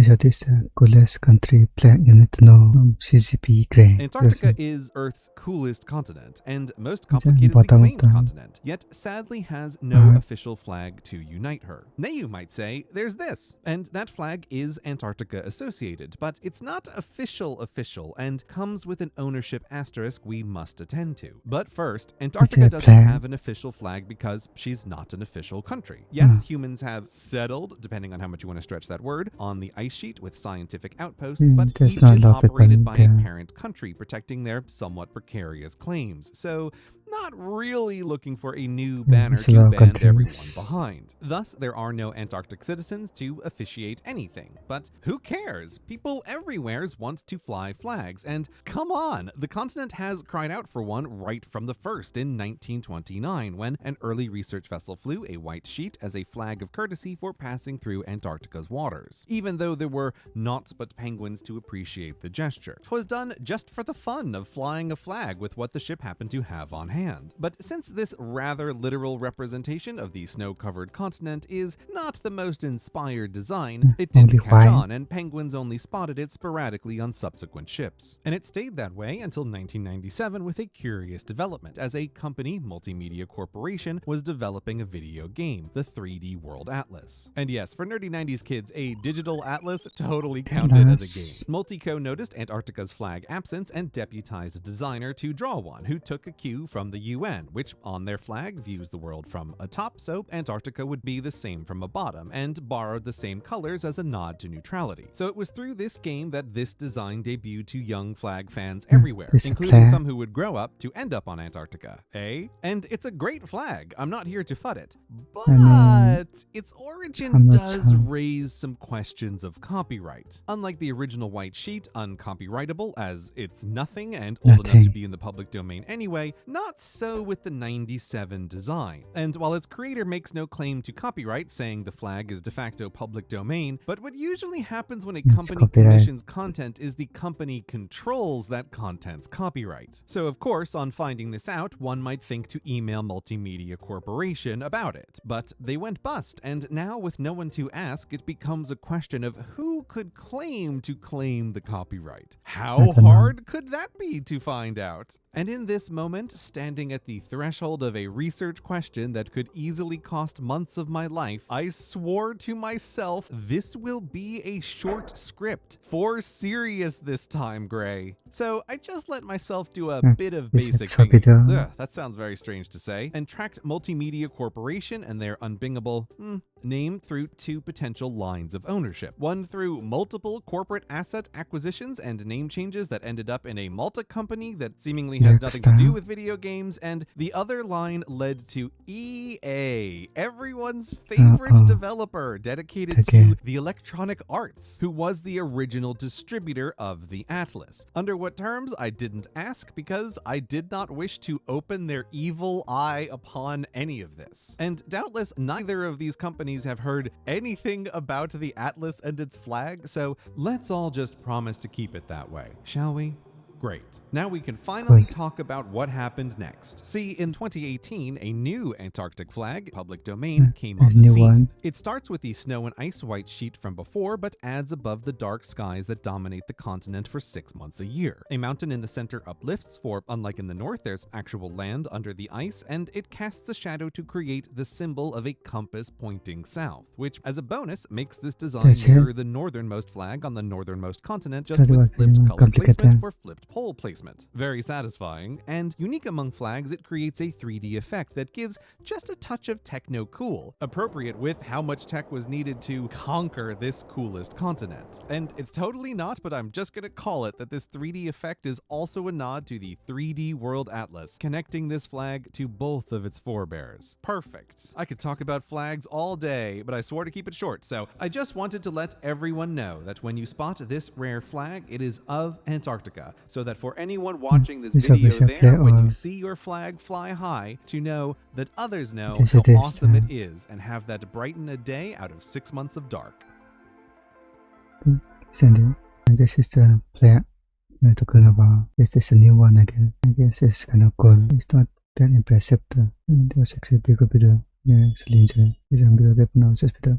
So this coolest country flag you need to know CGP grey. Antarctica is Earth's coolest continent and most It's complicatedly bottom of claimed the- continent, yet sadly has no official flag to unite her. Now you might say, there's this, and that flag is Antarctica associated, but it's not official and comes with an ownership asterisk we must attend to. But first, Antarctica a doesn't flag? have an official flag because she's not an official country. Yes, humans have settled, depending on how much you want to stretch that word, on the ice sheet with scientific outposts, but there's each not a is lot of people operated by a there. parent country protecting their somewhat precarious claims. So not really looking for a new banner it's a to lot of band everyone countries. behind. Thus, there are no Antarctic citizens to officiate anything. But who cares? People everywhere want to fly flags, and come on, the continent has cried out for one right from the first in 1929, when an early research vessel flew a white sheet as a flag of courtesy for passing through Antarctica's waters, even though there were naught but penguins to appreciate the gesture. 'Twas done just for the fun of flying a flag with what the ship happened to have on hand. But since this rather literal representation of the snow-covered continent is not the most inspired design, it didn't Only catch white. on, and penguins only spotted it sporadically on subsequent ships. And it stayed that way until 1997 with a curious development, as a company, Multimedia Corporation, was developing a video game, the 3D World Atlas. And yes, for nerdy 90s kids, a digital atlas totally counted as a Nice. game. Multico noticed Antarctica's flag absence and deputized a designer to draw one, who took a cue from the UN, which on their flag views the world from atop, so Antarctica would be the same from a bottom, and borrowed the same colors as a nod to neutrality. So it was through this game that this design debuted to young flag fans everywhere, It's a including flag. some who would grow up to end up on Antarctica. And it's a great flag, I'm not here to FUD it, but its origin I'm not does sure. raise some questions of copyright. Unlike the original white sheet, uncopyrightable as it's nothing and old enough to Nothing. be in the public domain anyway, not so with the 97 design. And while its creator makes no claim to copyright, saying the flag is de facto public domain, but what usually happens when a company copyright. commissions content is the company controls that content's copyright. So of course, on finding this out, one might think to email Multimedia Corporation about it, but they went bust, and now with no one to ask, it becomes a question of who could claim to claim the copyright. How don't know. hard could that be to find out? And in this moment, standing at the threshold of a research question that could easily cost months of my life, I swore to myself, this will be a short script. For serious this time, Gray. So I just let myself do a bit of It's a basic choppy thinking. down. Ugh, that sounds very strange to say. And tracked Multimedia Corporation and their unbingable name through two potential lines of ownership. One through multiple corporate asset acquisitions and name changes that ended up in a Malta company that seemingly has nothing to do with video games, and the other line led to EA, everyone's favorite developer dedicated to the electronic arts, who was the original distributor of the Atlas. Under what terms, I didn't ask because I did not wish to open their evil eye upon any of this. And doubtless neither of these companies have heard anything about the Atlas and its flag, so let's all just promise to keep it that way, shall we? Great. Now we can finally talk about what happened next. See, in 2018, a new Antarctic flag, public domain, came on the new scene. one. It starts with the snow and ice white sheet from before, but adds above the dark skies that dominate the continent for 6 months a year. A mountain in the center uplifts, for unlike in the north, there's actual land under the ice, and it casts a shadow to create the symbol of a compass pointing south, which, as a bonus, makes this design That's it. mirror the northernmost flag on the northernmost continent, just Sorry, with what, flipped color complicated. placement for flipped pole placement. Very satisfying, and unique among flags, it creates a 3D effect that gives just a touch of techno-cool, appropriate with how much tech was needed to conquer this coolest continent. And it's totally not, but I'm just gonna call it that this 3D effect is also a nod to the 3D World Atlas, connecting this flag to both of its forebears. Perfect. I could talk about flags all day, but I swore to keep it short, so I just wanted to let everyone know that when you spot this rare flag, it is of Antarctica, so that for anyone watching this It's a video bishop there, when or- you see your flag fly high, to know that others know Yes, how it is, awesome it is and have that brighten a day out of 6 months of dark. Sandy, this is the flag you're talking about. This is a new one again. I guess it's kind of cool. It's not that impressive though. It was actually bigger. Yeah, actually, it's a bit of the pronounces better.